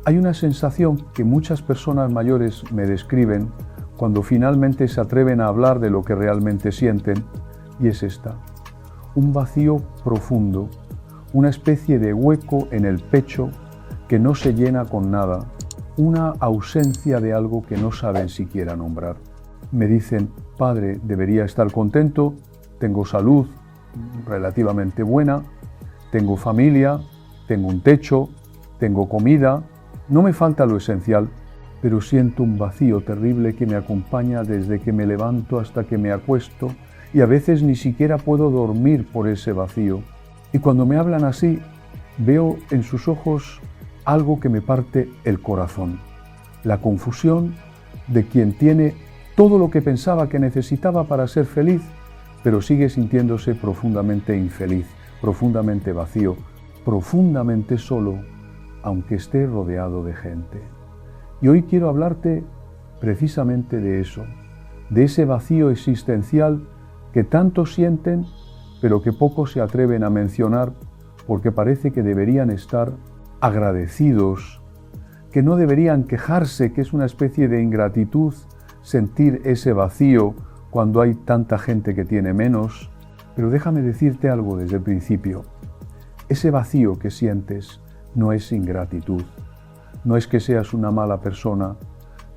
Hay una sensación que muchas personas mayores me describen cuando finalmente se atreven a hablar de lo que realmente sienten, y es esta: un vacío profundo, una especie de hueco en el pecho que no se llena con nada, una ausencia de algo que no saben siquiera nombrar. Me dicen: padre, debería estar contento, tengo salud relativamente buena, tengo familia, tengo un techo, tengo comida, no me falta lo esencial, pero siento un vacío terrible que me acompaña desde que me levanto hasta que me acuesto, y a veces ni siquiera puedo dormir por ese vacío. Y cuando me hablan así, veo en sus ojos algo que me parte el corazón: la confusión de quien tiene todo lo que pensaba que necesitaba para ser feliz, pero sigue sintiéndose profundamente infeliz, profundamente vacío, profundamente solo, aunque esté rodeado de gente. Y hoy quiero hablarte precisamente de eso, de ese vacío existencial que tantos sienten, pero que pocos se atreven a mencionar porque parece que deberían estar agradecidos, que no deberían quejarse, que es una especie de ingratitud sentir ese vacío cuando hay tanta gente que tiene menos. Pero déjame decirte algo desde el principio: ese vacío que sientes no es ingratitud, no es que seas una mala persona,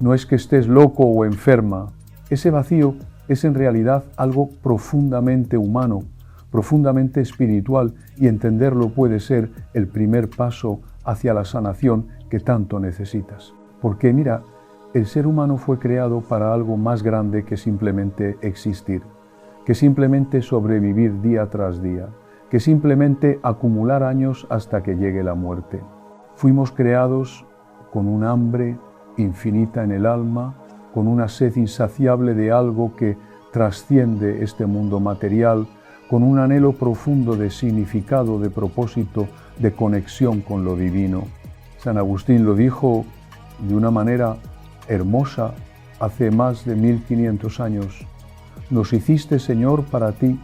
no es que estés loco o enferma. Ese vacío es en realidad algo profundamente humano, profundamente espiritual, y entenderlo puede ser el primer paso hacia la sanación que tanto necesitas. Porque mira, el ser humano fue creado para algo más grande que simplemente existir, que simplemente sobrevivir día tras día, que simplemente acumular años hasta que llegue la muerte. Fuimos creados con un hambre infinita en el alma, con una sed insaciable de algo que trasciende este mundo material, con un anhelo profundo de significado, de propósito, de conexión con lo divino. San Agustín lo dijo de una manera hermosa hace más de 1500 años: nos hiciste, Señor, para ti,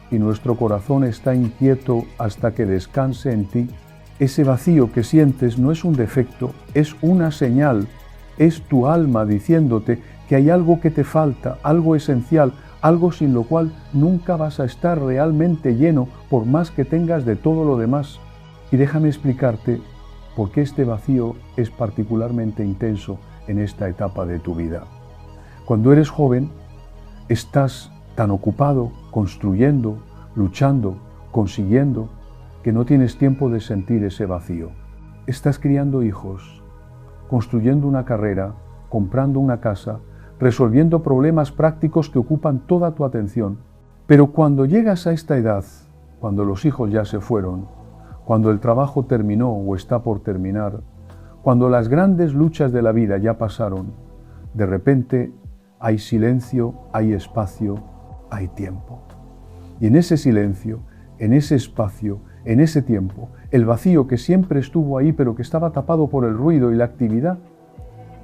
y nuestro corazón está inquieto hasta que descanse en ti. Ese vacío que sientes no es un defecto, es una señal, es tu alma diciéndote que hay algo que te falta, algo esencial, algo sin lo cual nunca vas a estar realmente lleno, por más que tengas de todo lo demás. Y déjame explicarte por qué este vacío es particularmente intenso en esta etapa de tu vida. Cuando eres joven, estás tan ocupado construyendo, luchando, consiguiendo, que no tienes tiempo de sentir ese vacío. Estás criando hijos, construyendo una carrera, comprando una casa, resolviendo problemas prácticos que ocupan toda tu atención. Pero cuando llegas a esta edad, cuando los hijos ya se fueron, cuando el trabajo terminó o está por terminar, cuando las grandes luchas de la vida ya pasaron, de repente hay silencio, hay espacio, hay tiempo. Y en ese silencio, en ese espacio, en ese tiempo, el vacío que siempre estuvo ahí pero que estaba tapado por el ruido y la actividad,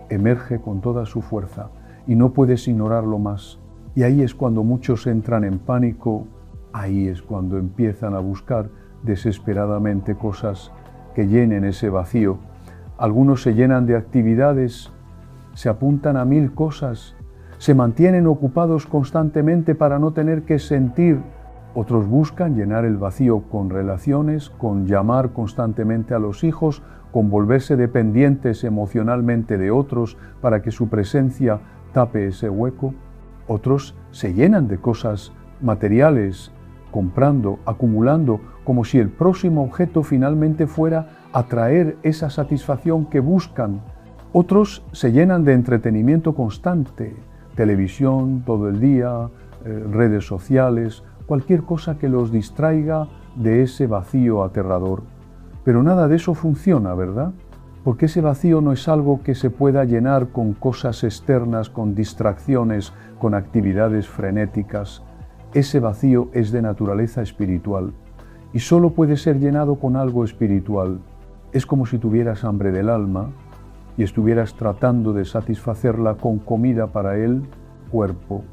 emerge con toda su fuerza y no puedes ignorarlo más. Y ahí es cuando muchos entran en pánico, ahí es cuando empiezan a buscar desesperadamente cosas que llenen ese vacío. Algunos se llenan de actividades, se apuntan a 1000 cosas, se mantienen ocupados constantemente para no tener que sentir. Otros buscan llenar el vacío con relaciones, con llamar constantemente a los hijos, con volverse dependientes emocionalmente de otros para que su presencia tape ese hueco. Otros se llenan de cosas materiales, comprando, acumulando, como si el próximo objeto finalmente fuera a traer esa satisfacción que buscan. Otros se llenan de entretenimiento constante, televisión todo el día, redes sociales, cualquier cosa que los distraiga de ese vacío aterrador. Pero nada de eso funciona, ¿verdad? Porque ese vacío no es algo que se pueda llenar con cosas externas, con distracciones, con actividades frenéticas. Ese vacío es de naturaleza espiritual y solo puede ser llenado con algo espiritual. Es como si tuvieras hambre del alma y estuvieras tratando de satisfacerla con comida para el cuerpo.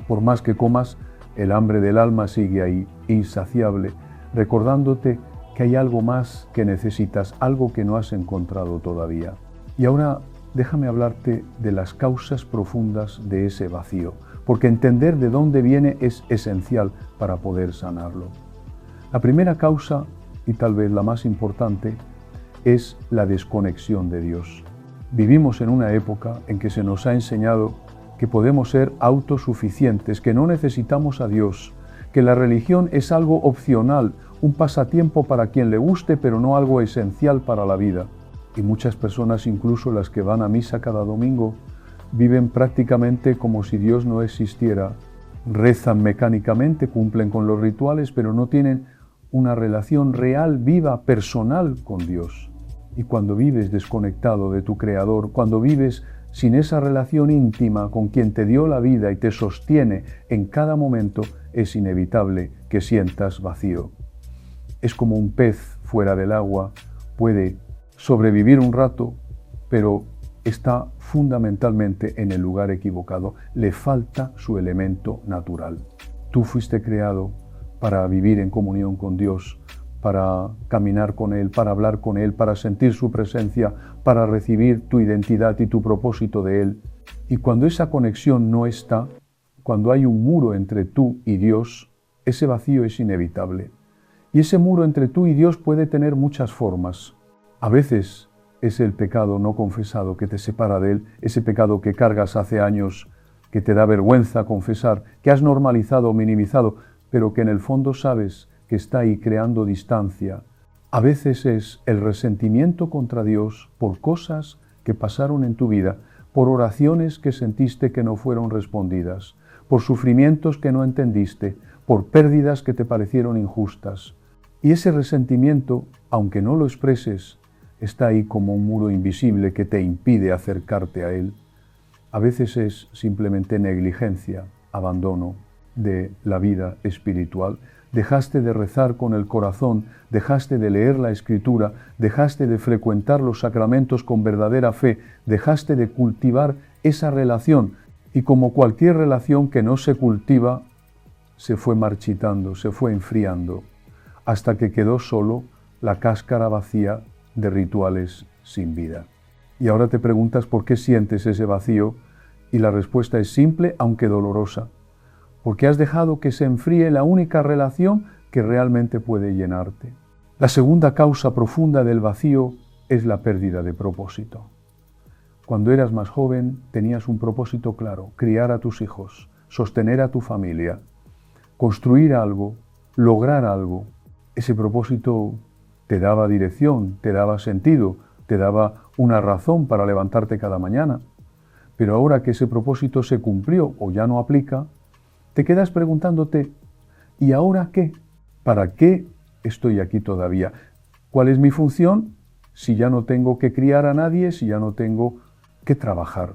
Por más que comas, el hambre del alma sigue ahí, insaciable, recordándote que hay algo más que necesitas, algo que no has encontrado todavía. Y ahora déjame hablarte de las causas profundas de ese vacío, porque entender de dónde viene es esencial para poder sanarlo. La primera causa, y tal vez la más importante, es la desconexión de Dios. Vivimos en una época en que se nos ha enseñado que podemos ser autosuficientes, que no necesitamos a Dios, que la religión es algo opcional, un pasatiempo para quien le guste, pero no algo esencial para la vida. Y muchas personas, incluso las que van a misa cada domingo, viven prácticamente como si Dios no existiera. Rezan mecánicamente, cumplen con los rituales, pero no tienen una relación real, viva, personal con Dios. Y cuando vives desconectado de tu Creador, cuando vives sin esa relación íntima con quien te dio la vida y te sostiene en cada momento, es inevitable que sientas vacío. Es como un pez fuera del agua, puede sobrevivir un rato, pero está fundamentalmente en el lugar equivocado. Le falta su elemento natural. Tú fuiste creado para vivir en comunión con Dios, para caminar con Él, para hablar con Él, para sentir su presencia, para recibir tu identidad y tu propósito de Él. Y cuando esa conexión no está, cuando hay un muro entre tú y Dios, ese vacío es inevitable. Y ese muro entre tú y Dios puede tener muchas formas. A veces es el pecado no confesado que te separa de Él, ese pecado que cargas hace años, que te da vergüenza confesar, que has normalizado o minimizado, pero que en el fondo sabes que está ahí creando distancia. A veces es el resentimiento contra Dios por cosas que pasaron en tu vida, por oraciones que sentiste que no fueron respondidas, por sufrimientos que no entendiste, por pérdidas que te parecieron injustas. Y ese resentimiento, aunque no lo expreses, está ahí como un muro invisible que te impide acercarte a Él. A veces es simplemente negligencia, abandono de la vida espiritual. Dejaste de rezar con el corazón, dejaste de leer la Escritura, dejaste de frecuentar los sacramentos con verdadera fe, dejaste de cultivar esa relación y como cualquier relación que no se cultiva, se fue marchitando, se fue enfriando, hasta que quedó solo la cáscara vacía de rituales sin vida. Y ahora te preguntas por qué sientes ese vacío y la respuesta es simple aunque dolorosa. Porque has dejado que se enfríe la única relación que realmente puede llenarte. La segunda causa profunda del vacío es la pérdida de propósito. Cuando eras más joven tenías un propósito claro, criar a tus hijos, sostener a tu familia, construir algo, lograr algo. Ese propósito te daba dirección, te daba sentido, te daba una razón para levantarte cada mañana. Pero ahora que ese propósito se cumplió o ya no aplica, te quedas preguntándote, ¿y ahora qué? ¿Para qué estoy aquí todavía? ¿Cuál es mi función? Si ya no tengo que criar a nadie, si ya no tengo que trabajar,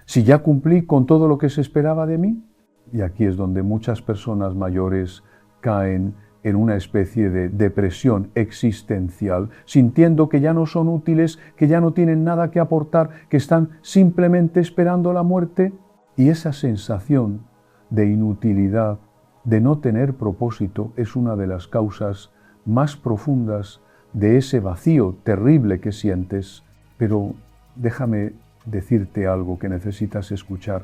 si ya cumplí con todo lo que se esperaba de mí. Y aquí es donde muchas personas mayores caen en una especie de depresión existencial, sintiendo que ya no son útiles, que ya no tienen nada que aportar, que están simplemente esperando la muerte. Y esa sensación de inutilidad, de no tener propósito, es una de las causas más profundas de ese vacío terrible que sientes. Pero déjame decirte algo que necesitas escuchar.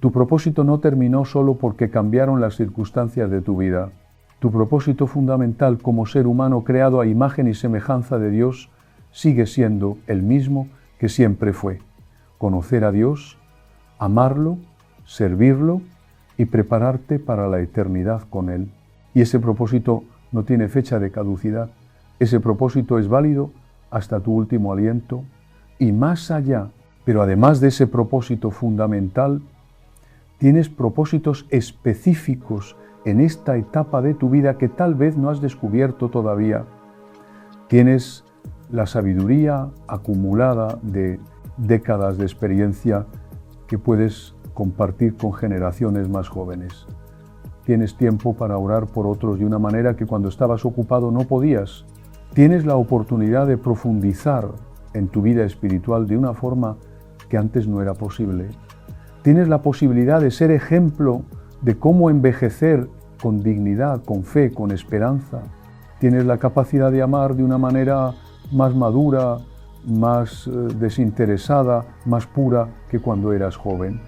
Tu propósito no terminó solo porque cambiaron las circunstancias de tu vida. Tu propósito fundamental como ser humano creado a imagen y semejanza de Dios sigue siendo el mismo que siempre fue: conocer a Dios, amarlo, servirlo y prepararte para la eternidad con Él. Y ese propósito no tiene fecha de caducidad. Ese propósito es válido hasta tu último aliento y más allá. Pero además de ese propósito fundamental, tienes propósitos específicos en esta etapa de tu vida que tal vez no has descubierto todavía. Tienes la sabiduría acumulada de décadas de experiencia que puedes compartir con generaciones más jóvenes. Tienes tiempo para orar por otros de una manera que cuando estabas ocupado no podías. Tienes la oportunidad de profundizar en tu vida espiritual de una forma que antes no era posible. Tienes la posibilidad de ser ejemplo de cómo envejecer con dignidad, con fe, con esperanza. Tienes la capacidad de amar de una manera más madura, más desinteresada, más pura que cuando eras joven.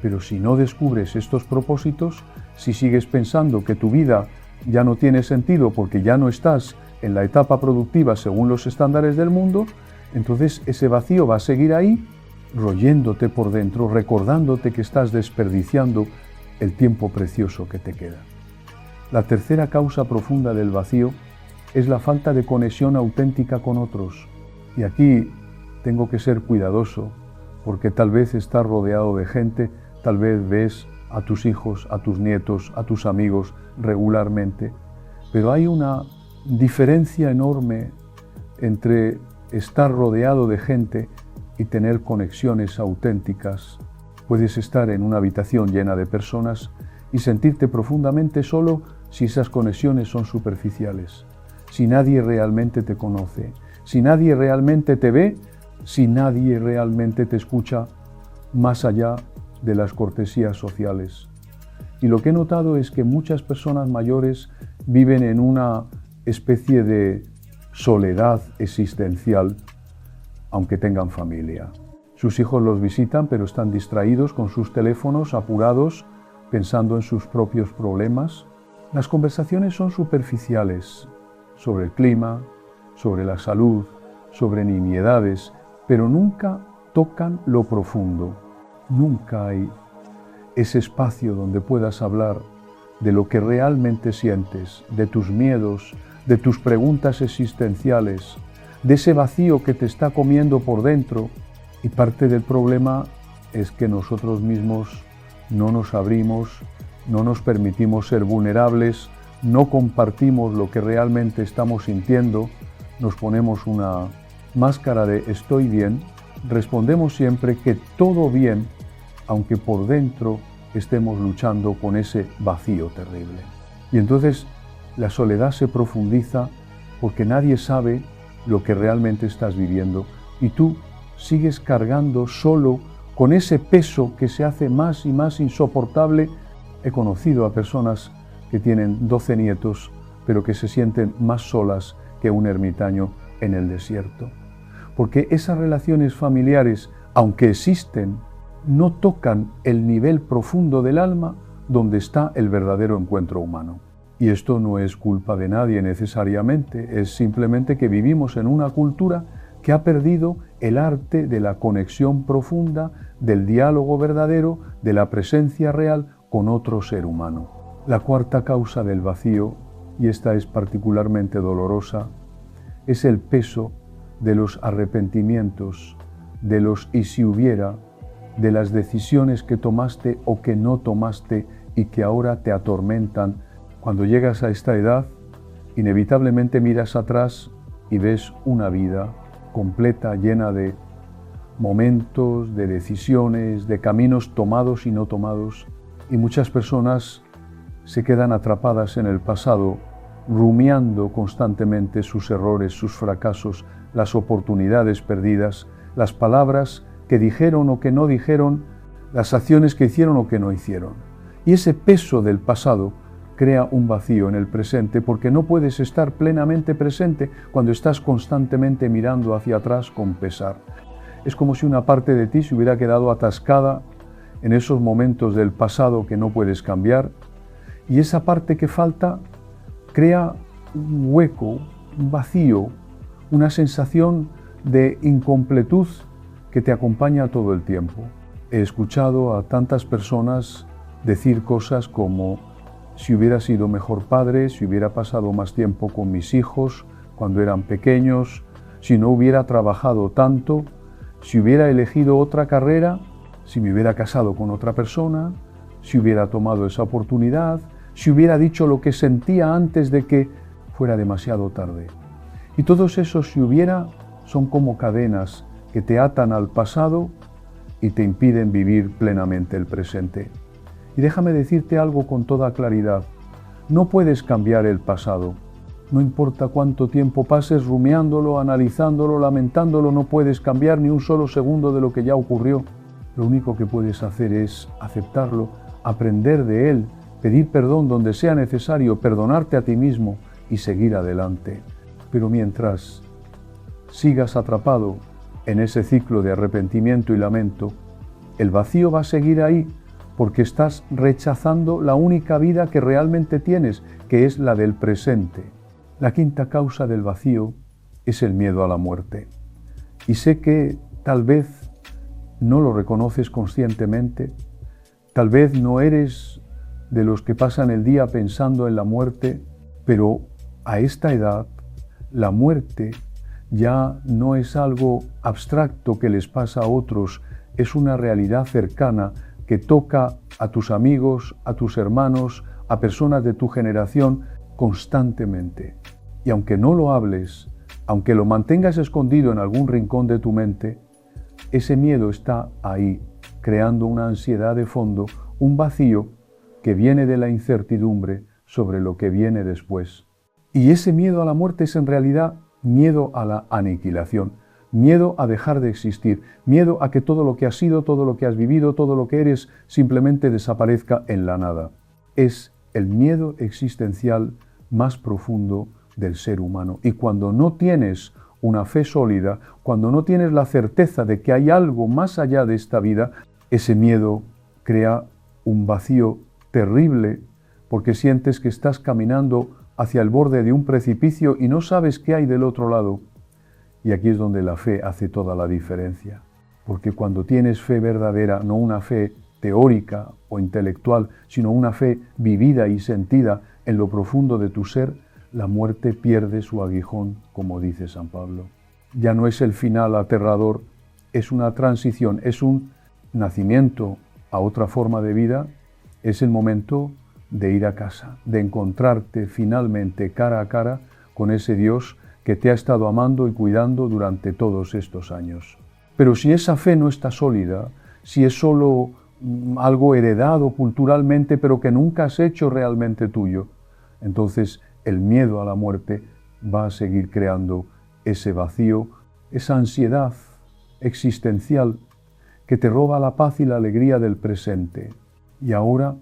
Pero si no descubres estos propósitos, si sigues pensando que tu vida ya no tiene sentido porque ya no estás en la etapa productiva según los estándares del mundo, entonces ese vacío va a seguir ahí, royéndote por dentro, recordándote que estás desperdiciando el tiempo precioso que te queda. La tercera causa profunda del vacío es la falta de conexión auténtica con otros. Y aquí tengo que ser cuidadoso, porque tal vez estás rodeado de gente, tal vez ves a tus hijos, a tus nietos, a tus amigos regularmente, pero hay una diferencia enorme entre estar rodeado de gente y tener conexiones auténticas. Puedes estar en una habitación llena de personas y sentirte profundamente solo si esas conexiones son superficiales, si nadie realmente te conoce, si nadie realmente te ve, si nadie realmente te escucha más allá de las cortesías sociales. Y lo que he notado es que muchas personas mayores viven en una especie de soledad existencial, aunque tengan familia. Sus hijos los visitan, pero están distraídos con sus teléfonos, apurados, pensando en sus propios problemas. Las conversaciones son superficiales, sobre el clima, sobre la salud, sobre nimiedades, pero nunca tocan lo profundo. Nunca hay ese espacio donde puedas hablar de lo que realmente sientes, de tus miedos, de tus preguntas existenciales, de ese vacío que te está comiendo por dentro. Y parte del problema es que nosotros mismos no nos abrimos, no nos permitimos ser vulnerables, no compartimos lo que realmente estamos sintiendo, nos ponemos una máscara de estoy bien, respondemos siempre que todo bien, aunque por dentro estemos luchando con ese vacío terrible. Y entonces la soledad se profundiza porque nadie sabe lo que realmente estás viviendo y tú sigues cargando solo con ese peso que se hace más y más insoportable. He conocido a personas que tienen 12 nietos, pero que se sienten más solas que un ermitaño en el desierto. Porque esas relaciones familiares, aunque existen, no tocan el nivel profundo del alma donde está el verdadero encuentro humano. Y esto no es culpa de nadie necesariamente, es simplemente que vivimos en una cultura que ha perdido el arte de la conexión profunda, del diálogo verdadero, de la presencia real con otro ser humano. La cuarta causa del vacío, y esta es particularmente dolorosa, es el peso de los arrepentimientos, de los y si hubiera, de las decisiones que tomaste o que no tomaste y que ahora te atormentan. Cuando llegas a esta edad, inevitablemente miras atrás y ves una vida completa, llena de momentos, de decisiones, de caminos tomados y no tomados, y muchas personas se quedan atrapadas en el pasado, rumiando constantemente sus errores, sus fracasos, las oportunidades perdidas, las palabras que dijeron o que no dijeron, las acciones que hicieron o que no hicieron. Y ese peso del pasado crea un vacío en el presente porque no puedes estar plenamente presente cuando estás constantemente mirando hacia atrás con pesar. Es como si una parte de ti se hubiera quedado atascada en esos momentos del pasado que no puedes cambiar, y esa parte que falta crea un hueco, un vacío, una sensación de incompletud que te acompaña todo el tiempo. He escuchado a tantas personas decir cosas como: si hubiera sido mejor padre, si hubiera pasado más tiempo con mis hijos cuando eran pequeños, si no hubiera trabajado tanto, si hubiera elegido otra carrera, si me hubiera casado con otra persona, si hubiera tomado esa oportunidad, si hubiera dicho lo que sentía antes de que fuera demasiado tarde. Y todos esos si hubiera son como cadenas que te atan al pasado y te impiden vivir plenamente el presente. Y déjame decirte algo con toda claridad: no puedes cambiar el pasado. No importa cuánto tiempo pases rumiándolo, analizándolo, lamentándolo, no puedes cambiar ni un solo segundo de lo que ya ocurrió. Lo único que puedes hacer es aceptarlo, aprender de él, pedir perdón donde sea necesario, perdonarte a ti mismo y seguir adelante. Pero mientras sigas atrapado en ese ciclo de arrepentimiento y lamento, el vacío va a seguir ahí porque estás rechazando la única vida que realmente tienes, que es la del presente. La quinta causa del vacío es el miedo a la muerte. Y sé que tal vez no lo reconoces conscientemente, tal vez no eres de los que pasan el día pensando en la muerte, pero a esta edad la muerte ya no es algo abstracto que les pasa a otros, es una realidad cercana que toca a tus amigos, a tus hermanos, a personas de tu generación constantemente. Y aunque no lo hables, aunque lo mantengas escondido en algún rincón de tu mente, ese miedo está ahí, creando una ansiedad de fondo, un vacío que viene de la incertidumbre sobre lo que viene después. Y ese miedo a la muerte es en realidad miedo a la aniquilación, miedo a dejar de existir, miedo a que todo lo que has sido, todo lo que has vivido, todo lo que eres, simplemente desaparezca en la nada. Es el miedo existencial más profundo del ser humano. Y cuando no tienes una fe sólida, cuando no tienes la certeza de que hay algo más allá de esta vida, ese miedo crea un vacío terrible porque sientes que estás caminando hacia el borde de un precipicio y no sabes qué hay del otro lado. Y aquí es donde la fe hace toda la diferencia. Porque cuando tienes fe verdadera, no una fe teórica o intelectual, sino una fe vivida y sentida en lo profundo de tu ser, la muerte pierde su aguijón, como dice San Pablo. Ya no es el final aterrador, es una transición, es un nacimiento a otra forma de vida, es el momento de ir a casa, de encontrarte finalmente cara a cara con ese Dios que te ha estado amando y cuidando durante todos estos años. Pero si esa fe no está sólida, si es solo algo heredado culturalmente pero que nunca has hecho realmente tuyo, entonces el miedo a la muerte va a seguir creando ese vacío, esa ansiedad existencial que te roba la paz y la alegría del presente. Y ahora,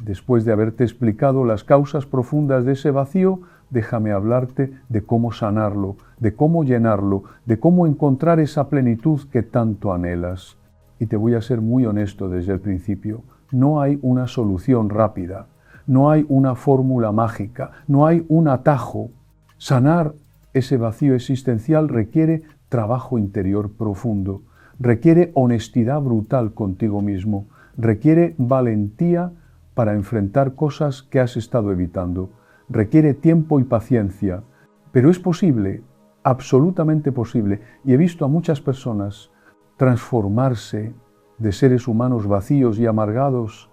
después de haberte explicado las causas profundas de ese vacío, déjame hablarte de cómo sanarlo, de cómo llenarlo, de cómo encontrar esa plenitud que tanto anhelas. Y te voy a ser muy honesto desde el principio, no hay una solución rápida, no hay una fórmula mágica, no hay un atajo. Sanar ese vacío existencial requiere trabajo interior profundo, requiere honestidad brutal contigo mismo, requiere valentía para enfrentar cosas que has estado evitando, requiere tiempo y paciencia, pero es posible, absolutamente posible, y he visto a muchas personas transformarse de seres humanos vacíos y amargados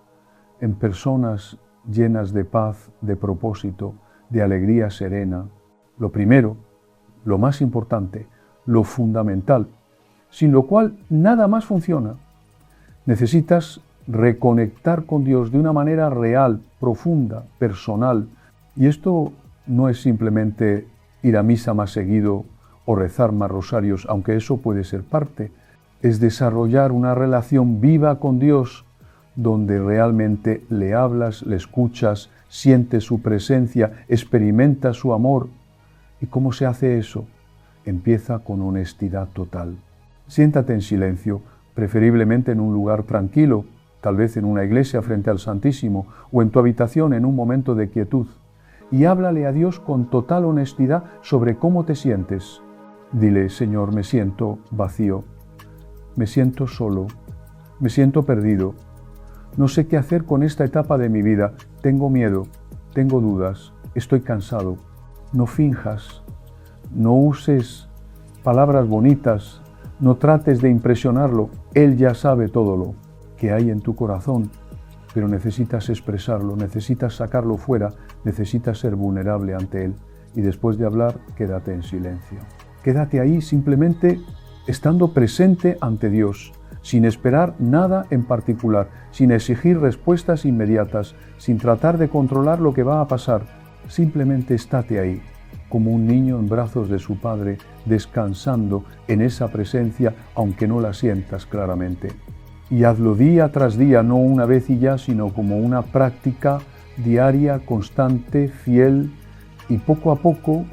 en personas llenas de paz, de propósito, de alegría serena. Lo primero, lo más importante, lo fundamental, sin lo cual nada más funciona. Necesitas reconectar con Dios de una manera real, profunda, personal. Y esto no es simplemente ir a misa más seguido o rezar más rosarios, aunque eso puede ser parte. Es desarrollar una relación viva con Dios, donde realmente le hablas, le escuchas, sientes su presencia, experimentas su amor. ¿Y cómo se hace eso? Empieza con honestidad total. Siéntate en silencio, preferiblemente en un lugar tranquilo, tal vez en una iglesia frente al Santísimo o en tu habitación en un momento de quietud, y háblale a Dios con total honestidad sobre cómo te sientes. Dile: Señor, me siento vacío, me siento solo, me siento perdido, no sé qué hacer con esta etapa de mi vida, tengo miedo, tengo dudas, estoy cansado. No finjas, no uses palabras bonitas, no trates de impresionarlo, Él ya sabe todo lo que hay en tu corazón, pero necesitas expresarlo, necesitas sacarlo fuera, necesitas ser vulnerable ante Él. Y después de hablar, quédate en silencio. Quédate ahí simplemente estando presente ante Dios, sin esperar nada en particular, sin exigir respuestas inmediatas, sin tratar de controlar lo que va a pasar. Simplemente estate ahí, como un niño en brazos de su padre, descansando en esa presencia, aunque no la sientas claramente. Y hazlo día tras día, no una vez y ya, sino como una práctica diaria, constante, fiel, Y poco a poco,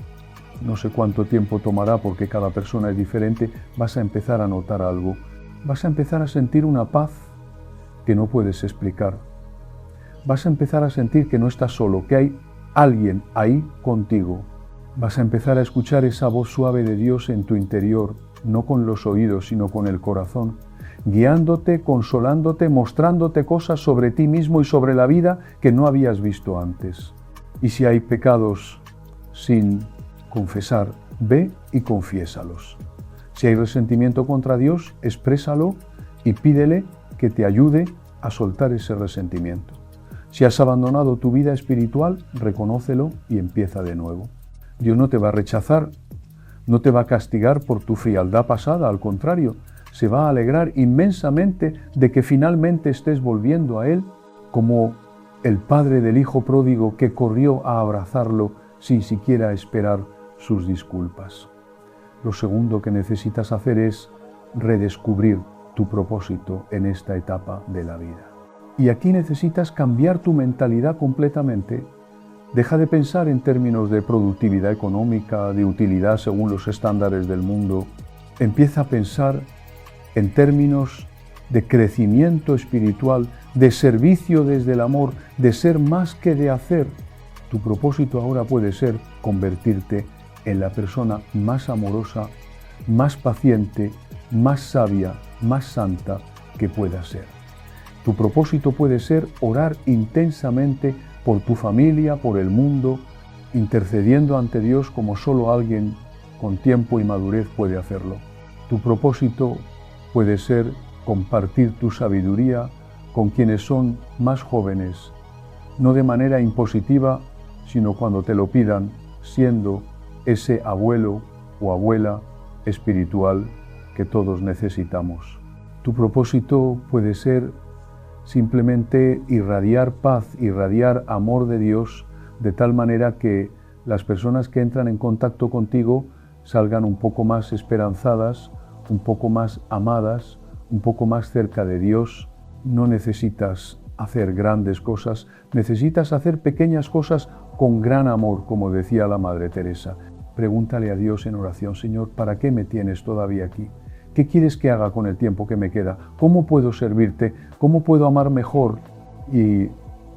no sé cuánto tiempo tomará porque cada persona es diferente, vas a empezar a notar algo. Vas a empezar a sentir una paz que no puedes explicar. Vas a empezar a sentir que no estás solo, que hay alguien ahí contigo. Vas a empezar a escuchar esa voz suave de Dios en tu interior, no con los oídos, sino con el corazón, guiándote, consolándote, mostrándote cosas sobre ti mismo y sobre la vida que no habías visto antes. Y si hay pecados sin confesar, ve y confiésalos. Si hay resentimiento contra Dios, exprésalo y pídele que te ayude a soltar ese resentimiento. Si has abandonado tu vida espiritual, reconócelo y empieza de nuevo. Dios no te va a rechazar, no te va a castigar por tu frialdad pasada, al contrario, se va a alegrar inmensamente de que finalmente estés volviendo a Él, como el padre del hijo pródigo que corrió a abrazarlo sin siquiera esperar sus disculpas. Lo segundo que necesitas hacer es redescubrir tu propósito en esta etapa de la vida. Y aquí necesitas cambiar tu mentalidad completamente. Deja de pensar en términos de productividad económica, de utilidad según los estándares del mundo. Empieza a pensar en términos de crecimiento espiritual, de servicio desde el amor, de ser más que de hacer. Tu propósito ahora puede ser convertirte en la persona más amorosa, más paciente, más sabia, más santa que puedas ser. Tu propósito puede ser orar intensamente por tu familia, por el mundo, intercediendo ante Dios como solo alguien con tiempo y madurez puede hacerlo. Tu propósito puede ser compartir tu sabiduría con quienes son más jóvenes, no de manera impositiva, sino cuando te lo pidan, siendo ese abuelo o abuela espiritual que todos necesitamos. Tu propósito puede ser simplemente irradiar paz, irradiar amor de Dios, de tal manera que las personas que entran en contacto contigo salgan un poco más esperanzadas, un poco más amadas, un poco más cerca de Dios. No necesitas hacer grandes cosas, necesitas hacer pequeñas cosas con gran amor, como decía la Madre Teresa. Pregúntale a Dios en oración: Señor, ¿para qué me tienes todavía aquí? ¿Qué quieres que haga con el tiempo que me queda? ¿Cómo puedo servirte? ¿Cómo puedo amar mejor? Y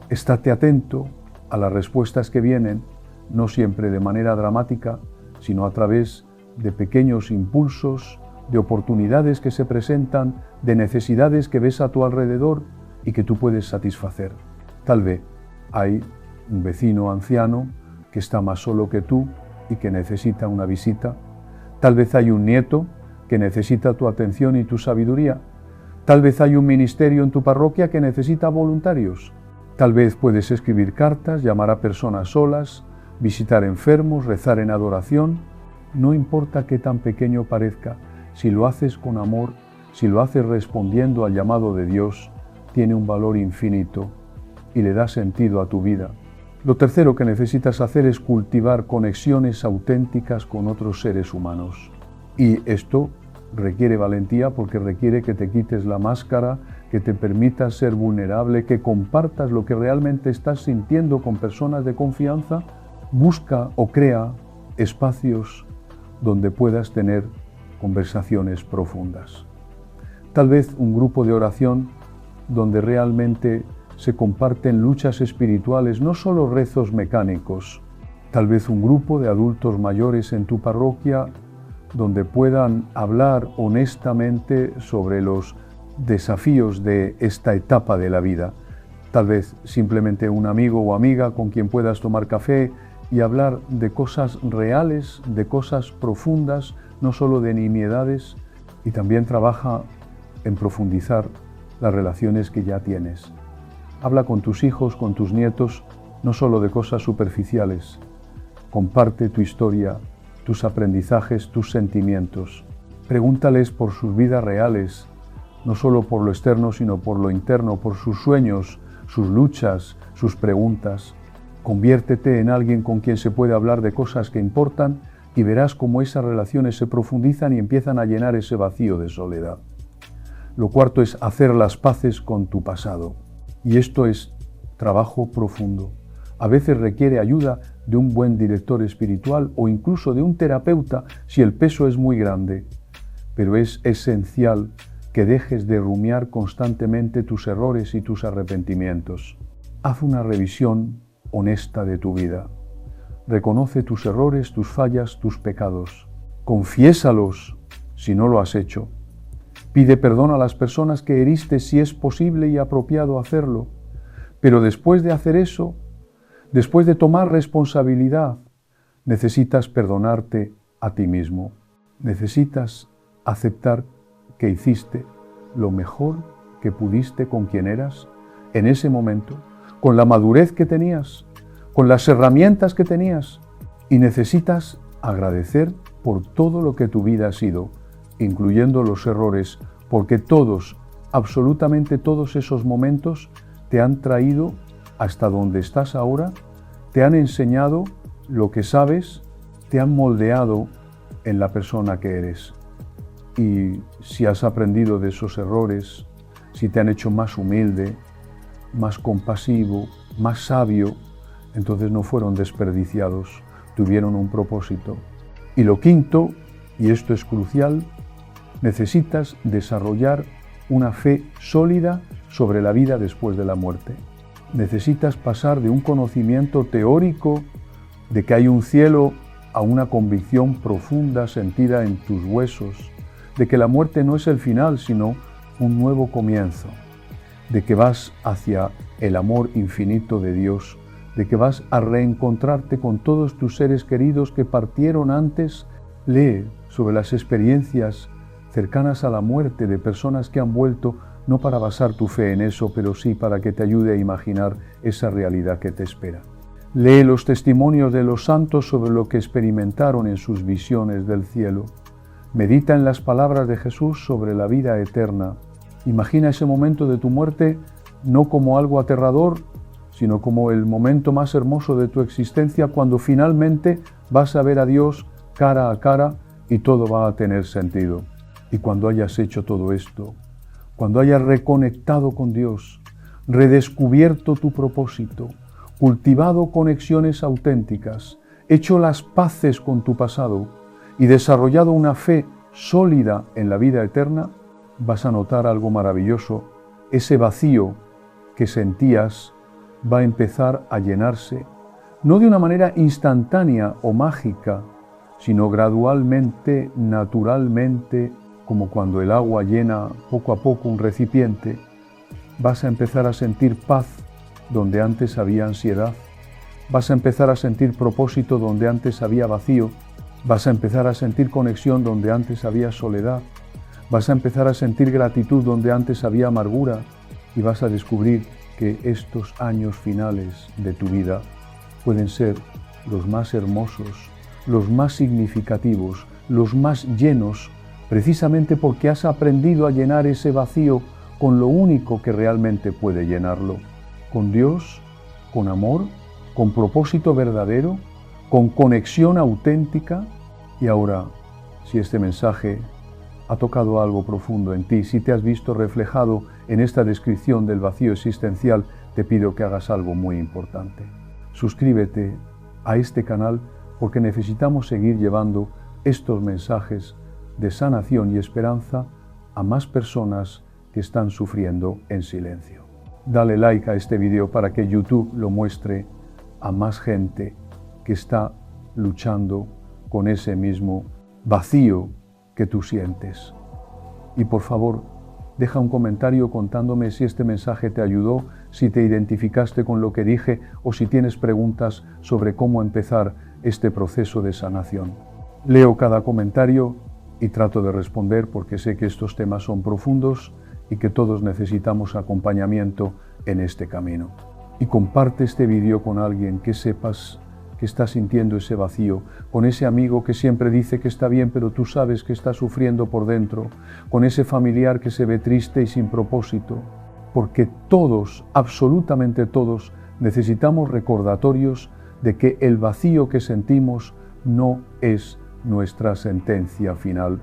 estate atento a las respuestas que vienen, no siempre de manera dramática, sino a través de pequeños impulsos, de oportunidades que se presentan, de necesidades que ves a tu alrededor y que tú puedes satisfacer. Tal vez hay un vecino anciano que está más solo que tú y que necesita una visita. Tal vez hay un nieto que necesita tu atención y tu sabiduría. Tal vez hay un ministerio en tu parroquia que necesita voluntarios. Tal vez puedes escribir cartas, llamar a personas solas, visitar enfermos, rezar en adoración. No importa qué tan pequeño parezca, si lo haces con amor, si lo haces respondiendo al llamado de Dios, tiene un valor infinito y le da sentido a tu vida. Lo tercero que necesitas hacer es cultivar conexiones auténticas con otros seres humanos. Y esto requiere valentía porque requiere que te quites la máscara, que te permitas ser vulnerable, que compartas lo que realmente estás sintiendo con personas de confianza. Busca o crea espacios donde puedas tener conversaciones profundas. Tal vez un grupo de oración donde realmente se comparten luchas espirituales, no solo rezos mecánicos. Tal vez un grupo de adultos mayores en tu parroquia donde puedan hablar honestamente sobre los desafíos de esta etapa de la vida. Tal vez simplemente un amigo o amiga con quien puedas tomar café y hablar de cosas reales, de cosas profundas, no solo de nimiedades, y también trabaja en profundizar las relaciones que ya tienes. Habla con tus hijos, con tus nietos, no solo de cosas superficiales. Comparte tu historia, tus aprendizajes, tus sentimientos. Pregúntales por sus vidas reales, no solo por lo externo, sino por lo interno, por sus sueños, sus luchas, sus preguntas. Conviértete en alguien con quien se puede hablar de cosas que importan y verás cómo esas relaciones se profundizan y empiezan a llenar ese vacío de soledad. Lo cuarto es hacer las paces con tu pasado. Y esto es trabajo profundo. A veces requiere ayuda de un buen director espiritual o incluso de un terapeuta si el peso es muy grande, pero es esencial que dejes de rumiar constantemente tus errores y tus arrepentimientos. Haz una revisión honesta de tu vida. Reconoce tus errores, tus fallas, tus pecados. Confiésalos si no lo has hecho. Pide perdón a las personas que heriste si es posible y apropiado hacerlo. Pero después de hacer eso, después de tomar responsabilidad, necesitas perdonarte a ti mismo. Necesitas aceptar que hiciste lo mejor que pudiste con quien eras en ese momento, con la madurez que tenías, con las herramientas que tenías, y necesitas agradecer por todo lo que tu vida ha sido, incluyendo los errores, porque todos, absolutamente todos esos momentos te han traído hasta donde estás ahora, te han enseñado lo que sabes, te han moldeado en la persona que eres. Y si has aprendido de esos errores, si te han hecho más humilde, más compasivo, más sabio, entonces no fueron desperdiciados, tuvieron un propósito. Y lo quinto, y esto es crucial, necesitas desarrollar una fe sólida sobre la vida después de la muerte. Necesitas pasar de un conocimiento teórico de que hay un cielo a una convicción profunda sentida en tus huesos, de que la muerte no es el final, sino un nuevo comienzo, de que vas hacia el amor infinito de Dios, de que vas a reencontrarte con todos tus seres queridos que partieron antes. Lee sobre las experiencias cercanas a la muerte de personas que han vuelto, no para basar tu fe en eso, pero sí para que te ayude a imaginar esa realidad que te espera. Lee los testimonios de los santos sobre lo que experimentaron en sus visiones del cielo. Medita en las palabras de Jesús sobre la vida eterna. Imagina ese momento de tu muerte no como algo aterrador, sino como el momento más hermoso de tu existencia, cuando finalmente vas a ver a Dios cara a cara y todo va a tener sentido. Y cuando hayas hecho todo esto, cuando hayas reconectado con Dios, redescubierto tu propósito, cultivado conexiones auténticas, hecho las paces con tu pasado y desarrollado una fe sólida en la vida eterna, vas a notar algo maravilloso. Ese vacío que sentías va a empezar a llenarse, no de una manera instantánea o mágica, sino gradualmente, naturalmente, como cuando el agua llena poco a poco un recipiente. Vas a empezar a sentir paz donde antes había ansiedad, vas a empezar a sentir propósito donde antes había vacío, vas a empezar a sentir conexión donde antes había soledad, vas a empezar a sentir gratitud donde antes había amargura, y vas a descubrir que estos años finales de tu vida pueden ser los más hermosos, los más significativos, los más llenos, precisamente porque has aprendido a llenar ese vacío con lo único que realmente puede llenarlo, con Dios, con amor, con propósito verdadero, con conexión auténtica. Y ahora, si este mensaje ha tocado algo profundo en ti, si te has visto reflejado en esta descripción del vacío existencial, te pido que hagas algo muy importante. Suscríbete a este canal porque necesitamos seguir llevando estos mensajes de sanación y esperanza a más personas que están sufriendo en silencio. Dale like a este video para que YouTube lo muestre a más gente que está luchando con ese mismo vacío que tú sientes. Y por favor, deja un comentario contándome si este mensaje te ayudó, si te identificaste con lo que dije o si tienes preguntas sobre cómo empezar este proceso de sanación. Leo cada comentario y trato de responder porque sé que estos temas son profundos y que todos necesitamos acompañamiento en este camino. Y comparte este vídeo con alguien que sepas que está sintiendo ese vacío, con ese amigo que siempre dice que está bien pero tú sabes que está sufriendo por dentro, con ese familiar que se ve triste y sin propósito, porque todos, absolutamente todos, necesitamos recordatorios de que el vacío que sentimos no es nuestra sentencia final.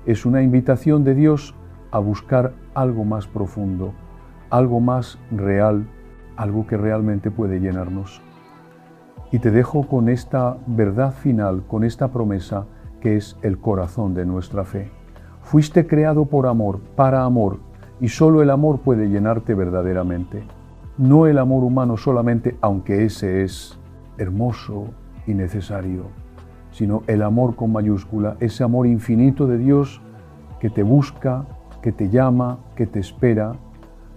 Es una invitación de Dios a buscar algo más profundo, algo más real, algo que realmente puede llenarnos. Y te dejo con esta verdad final, con esta promesa que es el corazón de nuestra fe. Fuiste creado por amor, para amor, y solo el amor puede llenarte verdaderamente. No el amor humano solamente, aunque ese es hermoso y necesario, sino el amor con mayúscula, ese amor infinito de Dios que te busca, que te llama, que te espera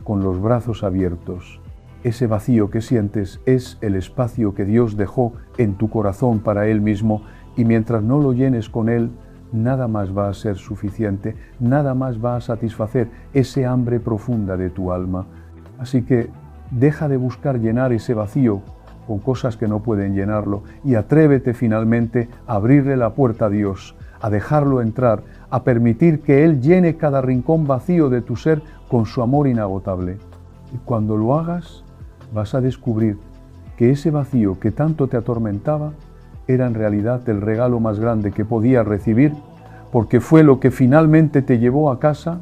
con los brazos abiertos. Ese vacío que sientes es el espacio que Dios dejó en tu corazón para Él mismo, y mientras no lo llenes con Él, nada más va a ser suficiente, nada más va a satisfacer ese hambre profunda de tu alma. Así que deja de buscar llenar ese vacío con cosas que no pueden llenarlo y atrévete finalmente a abrirle la puerta a Dios, a dejarlo entrar, a permitir que Él llene cada rincón vacío de tu ser con su amor inagotable. Y cuando lo hagas, vas a descubrir que ese vacío que tanto te atormentaba era en realidad el regalo más grande que podías recibir, porque fue lo que finalmente te llevó a casa,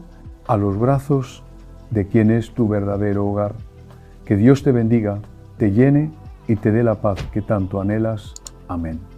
a los brazos de quien es tu verdadero hogar. Que Dios te bendiga, te llene y te dé la paz que tanto anhelas. Amén.